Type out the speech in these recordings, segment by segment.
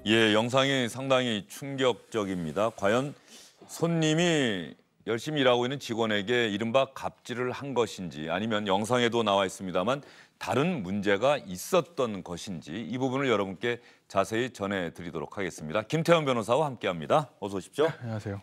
예, 영상이 상당히 충격적입니다. 과연 손님이 열심히 일하고 있는 직원에게 이른바 갑질을 한 것인지 아니면 영상에도 나와 있습니다만 다른 문제가 있었던 것인지 이 부분을 여러분께 자세히 전해드리도록 하겠습니다. 김태현 변호사와 함께합니다. 어서 오십시오. 네, 안녕하세요.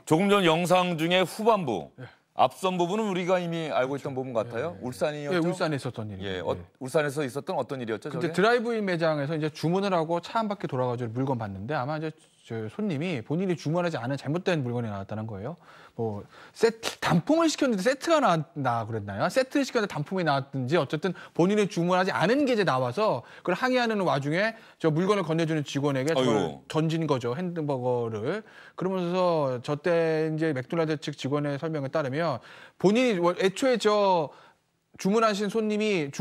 조금 전 영상 중에 후반부, 앞선 부분은 우리가 이미 알고 있던 부분 같아요. 울산이었죠? 네, 울산에 있었던 일이에요. 예, 울산에서 있었던 어떤 일이었죠? 근데 저게? 드라이브인 매장에서 이제 주문을 하고 차 한 바퀴 돌아가지고 물건 봤는데 아마 이제 저 손님이 본인이 주문하지 않은 잘못된 물건이 나왔다는 거예요. 뭐 단품을 시켰는데 세트가 나왔나 그랬나요? 세트를 시켰는데 단품이 나왔든지 어쨌든 본인이 주문하지 않은 게 이제 나와서 그걸 항의하는 와중에 저 물건을 건네주는 직원에게 저를 던진 거죠. 햄버거를. 그러면서 저때 이제 맥도날드 측 직원의 설명에 따르면 본인이 애초에 주문한 손님이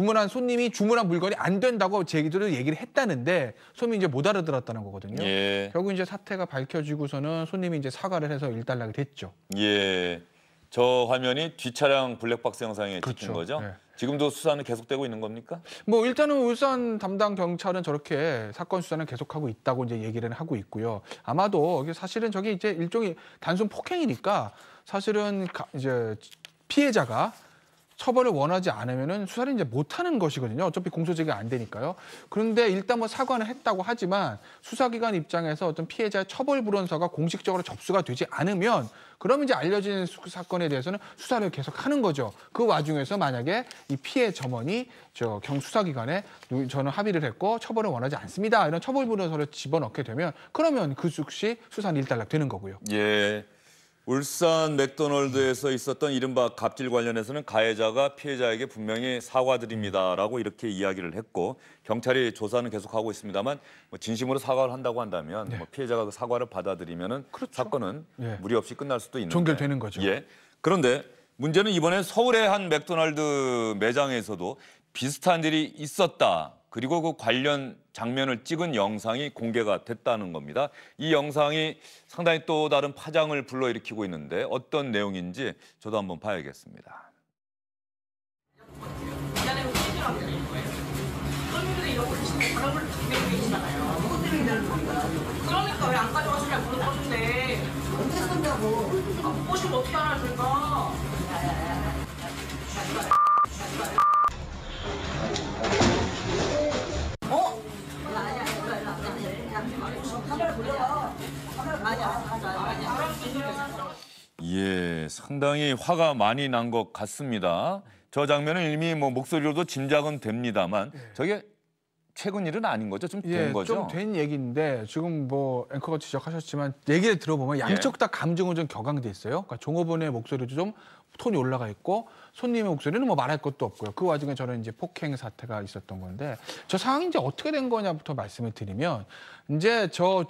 주문한 물건이 안 된다고 제기들을 얘기를 했다는데 손님이 이제 못 알아들었다는 거거든요. 예. 결국 이제 사태가 밝혀지고서는 손님이 이제 사과를 해서 일단락이 됐죠. 예. 저 화면이 뒷차량 블랙박스 영상에 찍힌 거죠? 네. 지금도 수사는 계속되고 있는 겁니까? 뭐 일단은 울산 담당 경찰은 저렇게 사건 수사는 계속하고 있다고 이제 얘기를 하고 있고요. 아마도 사실은 저게 이제 일종의 단순 폭행이니까 사실은 이제 피해자가 처벌을 원하지 않으면은 수사를 이제 못하는 것이거든요. 어차피 공소제기가 안 되니까요. 그런데 일단 뭐 사과는 했다고 하지만 수사기관 입장에서 어떤 피해자의 처벌 불원서가 공식적으로 접수가 되지 않으면 그러면 이제 알려진 사건에 대해서는 수사를 계속하는 거죠. 그 와중에서 만약에 이 피해 점원이 수사기관에 저는 합의를 했고 처벌을 원하지 않습니다. 이런 처벌 불원서를 집어넣게 되면 그러면 그 즉시 수사는 일단락되는 거고요. 예. 울산 맥도날드에서 있었던 이른바 갑질 관련해서는 가해자가 피해자에게 분명히 사과드립니다라고 이렇게 이야기를 했고 경찰이 조사는 계속하고 있습니다만 뭐 진심으로 사과를 한다고 한다면 뭐 피해자가 그 사과를 받아들이면은 사건은 무리 없이 끝날 수도 있는데 종결되는 거죠. 예. 그런데 문제는 이번에 서울의 한 맥도날드 매장에서도 비슷한 일이 있었다. 그리고 그 관련 장면을 찍은 영상이 공개가 됐다는 겁니다. 이 영상이 상당히 또 다른 파장을 불러일으키고 있는데 어떤 내용인지 저도 한번 봐야겠습니다. 그러니까 왜 안 가져가시냐고 그런 건데 언제 쓴다고 못 보시면 어떻게 하나 그러니까 예, 상당히 화가 많이 난 것 같습니다. 저 장면은 이미 뭐 목소리로도 짐작은 됩니다만 저게 최근 일은 아닌 거죠? 좀 된 거죠? 좀 된 얘기인데 지금 뭐 앵커가 지적하셨지만 얘기를 들어보면 양쪽 다 감정은 좀 격앙돼 있어요. 그러니까 종업원의 목소리도 좀 톤이 올라가 있고 손님의 목소리는 뭐 말할 것도 없고요. 그 와중에 저는 이제 폭행 사태가 있었던 건데 저 상황이 이제 어떻게 된 거냐부터 말씀을 드리면 이제 저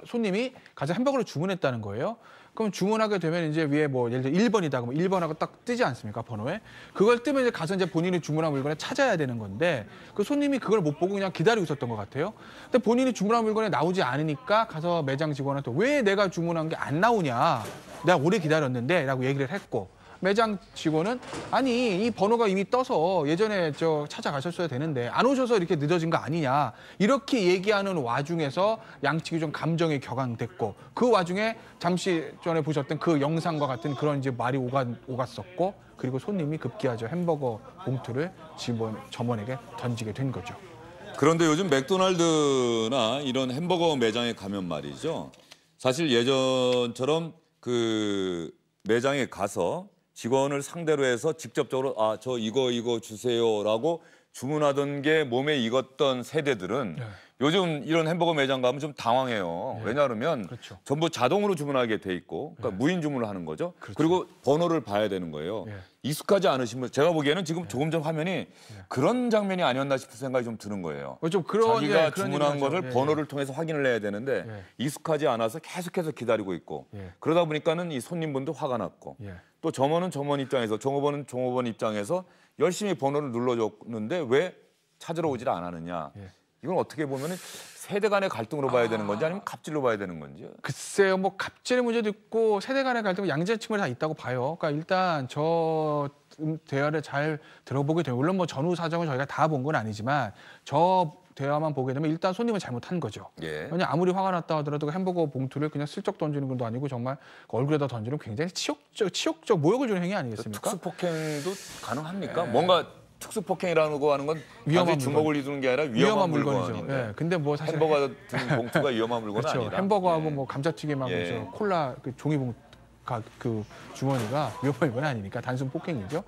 손님이 가서 햄버거를 주문했다는 거예요. 그럼 주문하게 되면 이제 위에 뭐 예를 들어 1번이다 그러면 1번하고 딱 뜨지 않습니까? 번호에. 그걸 뜨면 이제 가서 이제 본인이 주문한 물건을 찾아야 되는 건데 그 손님이 그걸 못 보고 그냥 기다리고 있었던 것 같아요. 근데 본인이 주문한 물건이 나오지 않으니까 가서 매장 직원한테 왜 내가 주문한 게 안 나오냐. 내가 오래 기다렸는데 라고 얘기를 했고 매장 직원은 아니 이 번호가 이미 떠서 예전에 찾아가셨어야 되는데 안 오셔서 이렇게 늦어진 거 아니냐 이렇게 얘기하는 와중에서 양측이 좀 감정이 격앙됐고 그 와중에 잠시 전에 보셨던 그 영상과 같은 그런 이제 말이 오갔었고 그리고 손님이 급기야 햄버거 봉투를 점원에게 던지게 된 거죠. 그런데 요즘 맥도날드나 이런 햄버거 매장에 가면 말이죠. 사실 예전처럼 그 매장에 가서 직원을 상대로 해서 직접적으로 저 이거 주세요라고 주문하던 게 몸에 익었던 세대들은 요즘 이런 햄버거 매장 가면 좀 당황해요. 왜냐하면 전부 자동으로 주문하게 돼 있고 그러니까 무인 주문을 하는 거죠. 그리고 번호를 봐야 되는 거예요. 익숙하지 않으시면 제가 보기에는 지금 조금 전 화면이 그런 장면이 아니었나 싶은 생각이 좀 드는 거예요. 좀 그런, 자기가 주문한 거를 번호를 통해서 확인을 해야 되는데 익숙하지 않아서 계속해서 기다리고 있고 그러다 보니까는 이 손님분도 화가 났고 또 점원은 점원 입장에서 종업원은 종업원 입장에서 열심히 번호를 눌러줬는데 왜 찾으러 오질 않았느냐. 이건 어떻게 보면 세대 간의 갈등으로 봐야 되는 건지 아니면 갑질로 봐야 되는 건지. 글쎄요. 뭐 갑질의 문제도 있고 세대 간의 갈등은 양자 측면이 다 있다고 봐요. 그러니까 일단 저 대화를 잘 들어보게 되면 물론 뭐 전후 사정을 저희가 다 본 건 아니지만 저 대화만 보게 되면 일단 손님은 잘못한 거죠. 예. 왜냐 아무리 화가 났다 하더라도 그 햄버거 봉투를 그냥 슬쩍 던지는 것도 아니고 정말 얼굴에다 던지는 굉장히 치욕적 모욕을 주는 행위 아니겠습니까? 특수폭행도 가능합니까? 뭔가 특수폭행이라는 거 하는 건 위험한 주먹을 휘두는 게 아니라 위험한 물건이죠. 물건인데. 예. 근데 뭐 사실 햄버거 든 봉투가 위험한 물건은 그렇죠. 아니다. 햄버거하고 예. 뭐 감자튀김하고 예. 저 콜라 그 종이봉 그 주머니가 위험한 건 아니니까 단순 폭행이죠.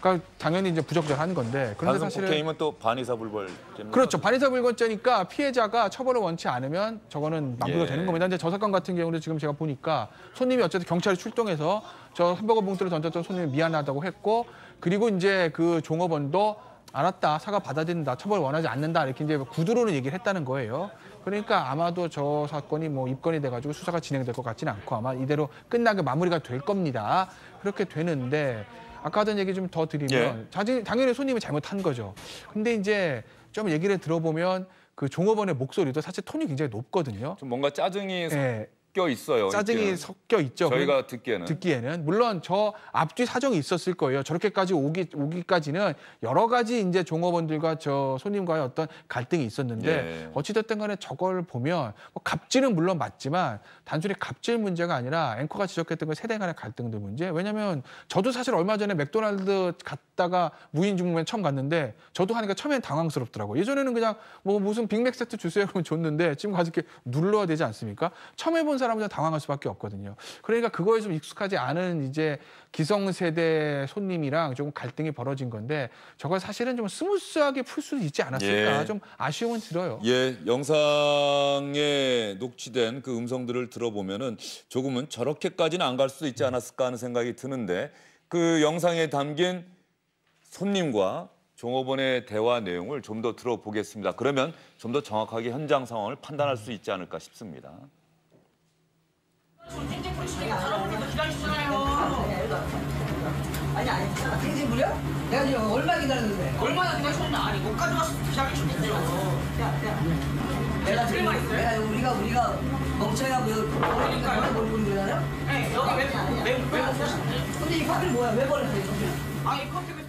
그러니까 당연히 이제 부적절한 건데 그런데 단순 사실은 폭행이면 또 반의사불벌죄입니다. 그렇죠. 반의사불벌죄니까 피해자가 처벌을 원치 않으면 저거는 마무리가 예. 되는 겁니다. 근데 저 사건 같은 경우는 지금 제가 보니까 손님이 어쨌든 경찰이 출동해서 저 햄버거 봉투를 던졌던 손님이 미안하다고 했고 그리고 이제 그 종업원도 알았다, 사과 받아들인다, 처벌 원하지 않는다 이렇게 이제 구두로는 얘기를 했다는 거예요. 그러니까 아마도 저 사건이 뭐 입건이 돼가지고 수사가 진행될 것 같지는 않고 아마 이대로 끝나게 마무리가 될 겁니다. 그렇게 되는데 아까 하던 얘기 좀 더 드리면 당연히 손님이 잘못한 거죠. 근데 이제 좀 얘기를 들어보면 그 종업원의 목소리도 사실 톤이 굉장히 높거든요. 좀 뭔가 짜증이 예, 섞여 있어요. 짜증이 이때는. 섞여 있죠. 저희가 듣기에는 물론 저 앞뒤 사정이 있었을 거예요. 저렇게까지 오기까지는 여러 가지 이제 종업원들과 저 손님과의 어떤 갈등이 있었는데 예. 어찌됐든 간에 저걸 보면 뭐 갑질은 물론 맞지만 단순히 갑질 문제가 아니라 앵커가 지적했던 그 세대 간의 갈등들 문제. 왜냐하면 저도 사실 얼마 전에 맥도날드 갔다가 무인중공에 처음 갔는데 저도 하니까 처음엔 당황스럽더라고요. 예전에는 그냥 뭐 무슨 빅맥 세트 주세요 그러면 줬는데 지금 가서 이렇게 눌러야 되지 않습니까? 처음 해본 사람은 당황할 수밖에 없거든요. 그러니까 그거에 좀 익숙하지 않은 이제 기성세대 손님이랑 조금 갈등이 벌어진 건데 저걸 사실은 좀 스무스하게 풀 수 있지 않았을까 예. 좀 아쉬움은 들어요. 예, 영상에 녹취된 그 음성들을 들어보면은 조금은 저렇게까지는 안 갈 수도 있지 않았을까 하는 생각이 드는데 그 영상에 담긴 손님과 종업원의 대화 내용을 좀 더 들어보겠습니다. 그러면 좀 더 정확하게 현장 상황을 판단할 수 있지 않을까 싶습니다. 땡땡 뿌리시니까 달아오니까 기다리시잖아요. 아니 땡땡 부려? 내가 지금 얼마 기다렸는데. 얼마나 기다리셨나? 아니 못 가져와서 기다리셨겠어요. 내가 틀린 말 있어요? 내가 우리가 멍청이가 그러니까요. 뭘 부르는 거잖아요? 네, 여기 왜 못하시는지. 근데 이 커피는 뭐야? 왜 버렸어 이 커피는? 아니 커피 왜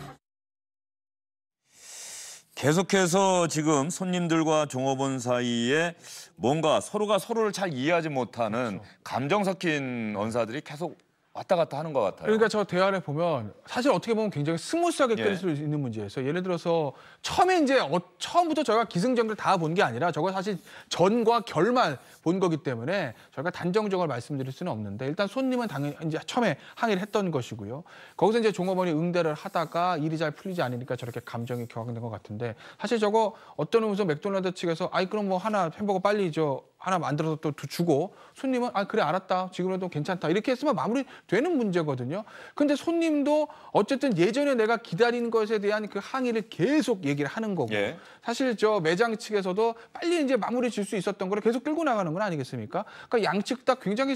계속해서 지금 손님들과 종업원 사이에 뭔가 서로가 서로를 잘 이해하지 못하는 감정 섞인 언사들이 계속 왔다 갔다 하는 것 같아요. 그러니까 저 대화를 보면 사실 어떻게 보면 굉장히 스무스하게 끝낼 예. 수 있는 문제였어요. 예를 들어서 처음에 이제 처음부터 저희가 기승전결 다 본 게 아니라 저거 사실 전과 결만 본 거기 때문에 저희가 단정적으로 말씀드릴 수는 없는데 일단 손님은 당연히 이제 처음에 항의를 했던 것이고요. 거기서 이제 종업원이 응대를 하다가 일이 잘 풀리지 않으니까 저렇게 감정이 격앙된 것 같은데 사실 저거 어떤 의미에서 맥도날드 측에서 아이 그럼 뭐 하나 햄버거 빨리 하나 만들어서 또 주고 손님은 아 그래 알았다 지금은 괜찮다 이렇게 했으면 마무리되는 문제거든요. 근데 손님도 어쨌든 예전에 내가 기다린 것에 대한 그 항의를 계속 얘기를 하는 거고 예. 사실 저 매장 측에서도 빨리 이제 마무리 질 수 있었던 거를 계속 끌고 나가는 건 아니겠습니까? 그러니까 양측 다 굉장히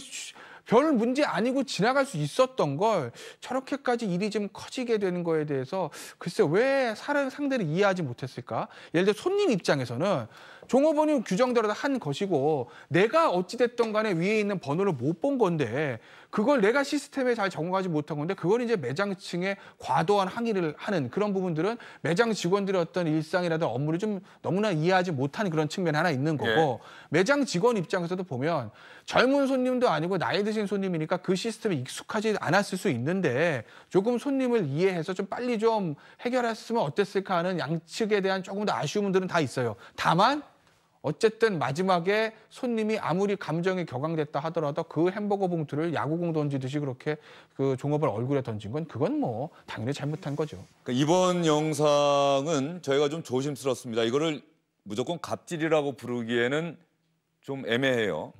별 문제 아니고 지나갈 수 있었던 걸 저렇게까지 일이 좀 커지게 되는 거에 대해서 글쎄 왜 상대를 이해하지 못했을까? 예를 들어 손님 입장에서는 종업원이 규정대로 한 것이고 내가 어찌됐든 간에 위에 있는 번호를 못 본 건데 그걸 내가 시스템에 잘 적응하지 못한 건데 그걸 이제 매장층에 과도한 항의를 하는 그런 부분들은 매장 직원들의 어떤 일상이라든 업무를 좀 너무나 이해하지 못하는 그런 측면이 하나 있는 거고 매장 직원 입장에서도 보면 젊은 손님도 아니고 나이 드신 손님이니까 그 시스템에 익숙하지 않았을 수 있는데 조금 손님을 이해해서 좀 빨리 좀 해결했으면 어땠을까 하는 양측에 대한 조금 더 아쉬움들은 다 있어요. 다만 어쨌든 마지막에 손님이 아무리 감정이 격앙됐다 하더라도 그 햄버거 봉투를 야구공 던지듯이 그렇게 그 종업원 얼굴에 던진 건 그건 뭐 당연히 잘못한 거죠. 그러니까 이번 영상은 저희가 좀 조심스럽습니다. 이거를 무조건 갑질이라고 부르기에는 좀 애매해요.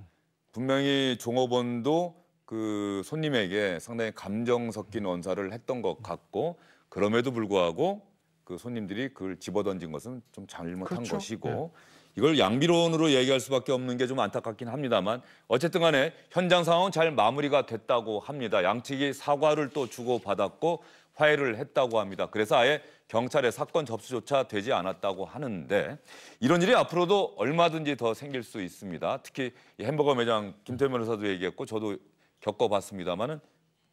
분명히 종업원도 그 손님에게 상당히 감정 섞인 언사를 했던 것 같고 그럼에도 불구하고 그 손님들이 그걸 집어던진 것은 좀 잘못한 그렇죠. 것이고 이걸 양비론으로 얘기할 수밖에 없는 게 좀 안타깝긴 합니다만 어쨌든 간에 현장 상황은 잘 마무리가 됐다고 합니다. 양측이 사과를 또 주고받았고 화해를 했다고 합니다. 그래서 아예 경찰에 사건 접수조차 되지 않았다고 하는데 이런 일이 앞으로도 얼마든지 더 생길 수 있습니다. 특히 이 햄버거 매장 김태현 변호사도 얘기했고 저도 겪어봤습니다마는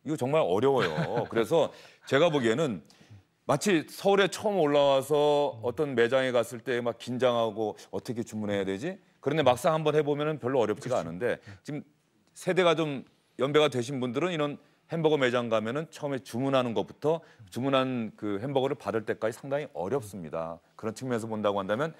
이거 정말 어려워요. 그래서 제가 보기에는 마치 서울에 처음 올라와서 어떤 매장에 갔을 때 막 긴장하고 어떻게 주문해야 되지? 그런데 막상 한번 해보면 별로 어렵지가 않은데 지금 세대가 좀 연배가 되신 분들은 이런 햄버거 매장 가면은 처음에 주문하는 것부터 주문한 그 햄버거를 받을 때까지 상당히 어렵습니다. 그런 측면에서 본다고 한다면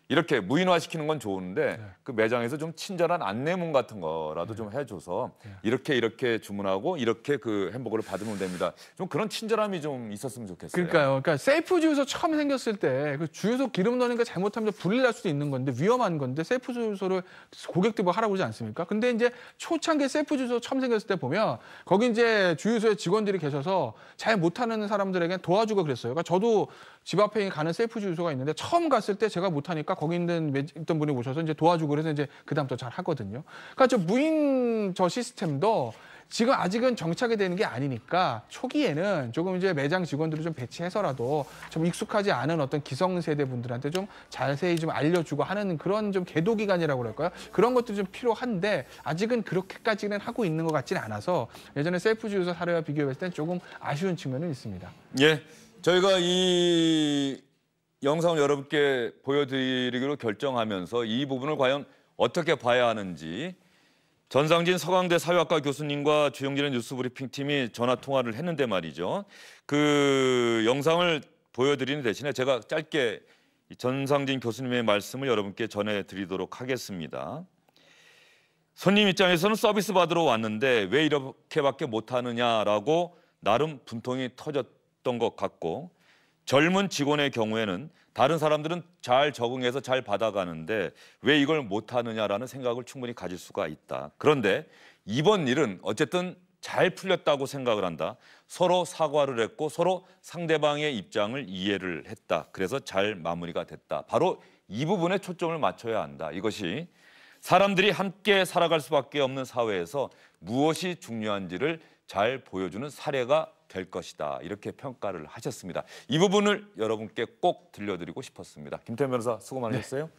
이렇게 무인화시키는 건 좋은데 그 매장에서 좀 친절한 안내문 같은 거라도 좀 해줘서 이렇게 주문하고 이렇게 그 햄버거를 받으면 됩니다. 좀 그런 친절함이 좀 있었으면 좋겠어요. 그러니까요. 그러니까 셀프 주유소 처음 생겼을 때 그 주유소 기름 넣는 거 잘못하면 불이 날 수도 있는 건데 위험한 건데 셀프 주유소를 고객들이 뭐 하라고 그러지 않습니까? 근데 이제 초창기 셀프 주유소 처음 생겼을 때 보면 거기 이제 주유소에 직원들이 계셔서 잘 못하는 사람들에게 도와주고 그랬어요. 그러니까 저도 집 앞에 가는 셀프 주유소가 있는데 처음 갔을 때 제가 못하니까 거기 있던 분이 오셔서 이제 도와주고 그래서 이제 그다음부터 잘 하거든요. 그러니까 저 무인 저 시스템도 지금 아직은 정착이 되는 게 아니니까 초기에는 조금 이제 매장 직원들을 좀 배치해서라도 좀 익숙하지 않은 어떤 기성세대 분들한테 좀 자세히 좀 알려주고 하는 그런 좀 계도 기간이라고 그럴까요? 그런 것들이 좀 필요한데 아직은 그렇게까지는 하고 있는 것 같지는 않아서 예전에 셀프 주유소 사례와 비교했을 땐 조금 아쉬운 측면은 있습니다. 예, 저희가 이 영상을 여러분께 보여드리기로 결정하면서 이 부분을 과연 어떻게 봐야 하는지 전상진 서강대 사회학과 교수님과 주영진의 뉴스브리핑 팀이 전화 통화를 했는데 말이죠. 그 영상을 보여드리는 대신에 제가 짧게 전상진 교수님의 말씀을 여러분께 전해드리도록 하겠습니다. 손님 입장에서는 서비스 받으러 왔는데 왜 이렇게밖에 못하느냐라고 나름 분통이 터졌던 것 같고 젊은 직원의 경우에는 다른 사람들은 잘 적응해서 잘 받아가는데 왜 이걸 못하느냐라는 생각을 충분히 가질 수가 있다. 그런데 이번 일은 어쨌든 잘 풀렸다고 생각을 한다. 서로 사과를 했고 서로 상대방의 입장을 이해를 했다. 그래서 잘 마무리가 됐다. 바로 이 부분에 초점을 맞춰야 한다. 이것이 사람들이 함께 살아갈 수밖에 없는 사회에서 무엇이 중요한지를 잘 보여주는 사례가 될 것이다. 이렇게 평가를 하셨습니다. 이 부분을 여러분께 꼭 들려드리고 싶었습니다. 김태현 변호사 수고 많으셨어요. 네.